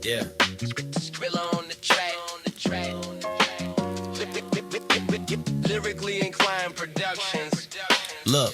Yeah. Skrilla on the track. Lyrically inclined productions. Look.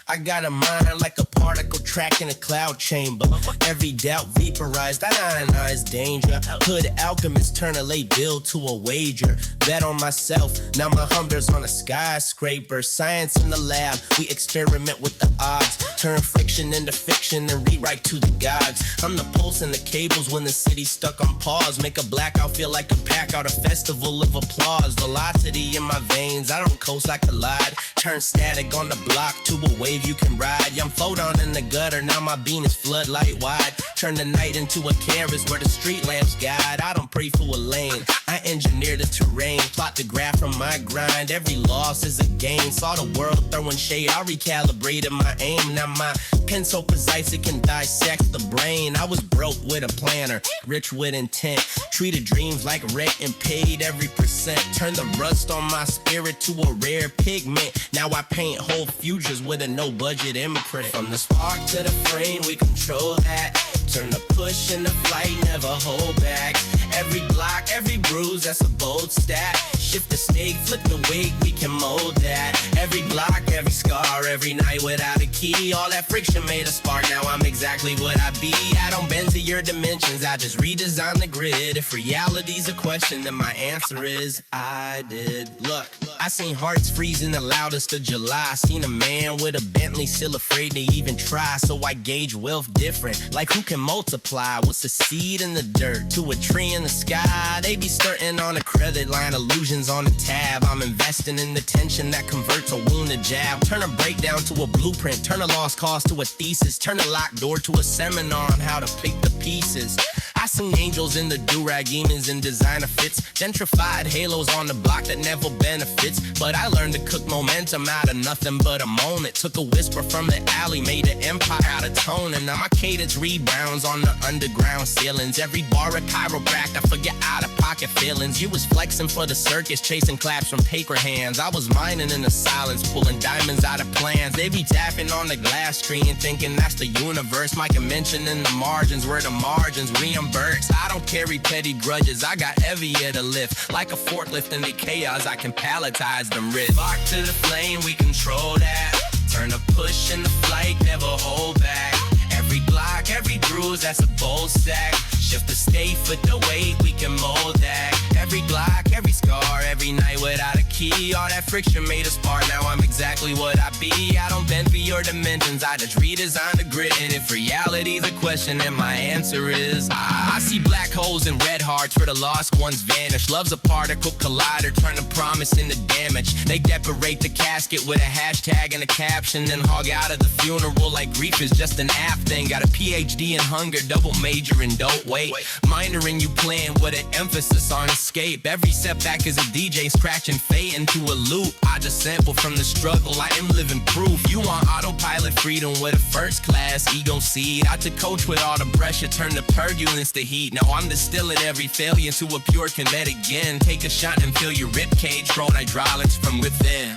I got a mind like a particle track in a cloud chamber. Every doubt vaporized, I ionize danger. Hood alchemist turn a late bill to a wager. Bet on myself, now my humber's on a skyscraper. Science in the lab, we experiment with the odds. Turn friction into fiction and rewrite to the gods. I'm the pulse and the cables when the city's stuck on pause. Make a blackout feel like a pack out, a festival of applause. Velocity in my veins, I don't coast, I collide. Turn static on the block to a wave you can ride. Young photon in the gutter, now my beam is floodlight wide. Turn the night into a canvas where the street lamps guide. I don't pray for a lane, I engineer the terrain. Plot the graph from my grind, every loss is a gain. Saw the world throwing shade, I recalibrated my aim. Now my pen so precise it can dissect the brain. I was broke with a planner, rich with intent. Treated dreams like rent and paid every percent. Turned the rust on my spirit to a rare pigment. Now I paint whole futures with a no budget imprint. From the spark to the frame, we control that. Turn the push and the flight, never hold back. Every block, every bruise, that's a bold stat. Shift the snake, flip the weight, we can mold that. Every block, every scar, every night without a key. All that friction made a spark, now I'm exactly what I be. I don't bend to your dimensions, I just redesign the grid. If reality's a question, then my answer is I did. Look, I seen hearts freeze in the loudest of July. Seen a man with a Bentley still afraid to even try. So I gauge wealth different, like who can multiply? What's a seed in the dirt to a tree in the sky? They be starting on a credit line, illusions on a tab. I'm investing in the tension that converts a wound to jab. Turn a breakdown to a blueprint, turn a lost cause to a thesis. Turn a locked door to a seminar on how to pick the pieces. I seen angels in the do-rag, demons in designer fits. Gentrified halos on the block that never benefits. But I learned to cook momentum out of nothing but a moment. Took a whisper from the alley, made an empire out of tone. And now my cadence rebounds on the underground ceilings. Every bar a chiropractor, forget out-of-pocket feelings. You was flexing for the circus, chasing claps from paper hands. I was mining in the silence, pulling diamonds out of plans. They be tapping on the glass screen, thinking that's the universe. Mike mention in the margins, where the margins reimburse. I don't carry petty grudges, I got heavier to lift. Like a forklift in the chaos, I can palletize them risks. Lock to the flame, we control that. Turn the push and the flight, never hold back. Every block, every bruise, that's a bold stack. Shift the state, flip the weight, we can mold that. Every block, every scar, every night without a key. All that friction made a spark, now I'm exactly what I be. I don't bend for your dimensions, I just redesign the grid. And if reality's a question, then my answer is I see black holes and red hearts where the lost ones vanish. Love's a particle collider, turn the promise into damage. They decorate the casket with a hashtag and a caption, then hog out of the funeral like grief is just an app thing. Got a PhD in hunger, double major in don't wait. Minor in you playing with an emphasis on escape. Every setback is a DJ scratching fate into a loop. I just sample from the struggle, I am living proof. You want autopilot freedom with a first class ego seed. I took coach with all the pressure, turn the turbulence to heat. Now I'm distilling every failure to a pure kinetic again. Take a shot and fill your ribcage, throw hydraulics from within.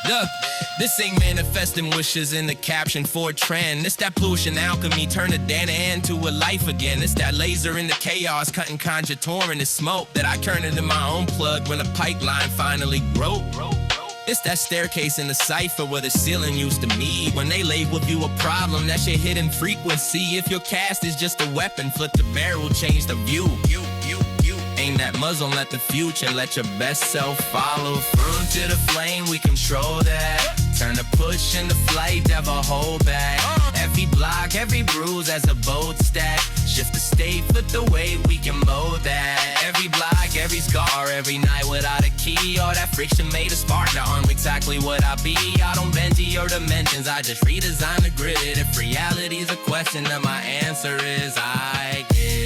Look, this ain't manifesting wishes in the caption for a trend. It's that pollution alchemy, turn a dead end to a life again. It's that laser in the chaos, cutting conjecture in the smoke that I turn into my own plug when a pipeline finally broke. It's that staircase in the cipher where the ceiling used to meet. When they label you a problem, that's your hidden frequency. If your cast is just a weapon, flip the barrel, change the view. Aim that muzzle, let the future, let your best self follow through to the flame, we control that. Turn the push and the flight, never hold back. Every block, every bruise as a bold stack. Shift the state, flip the way, we can mold that. Every block, every scar, every night without a key. All that friction made a spark, now I'm exactly what I be. I don't bend to your dimensions, I just redesign the grid. If reality's a question, then my answer is I get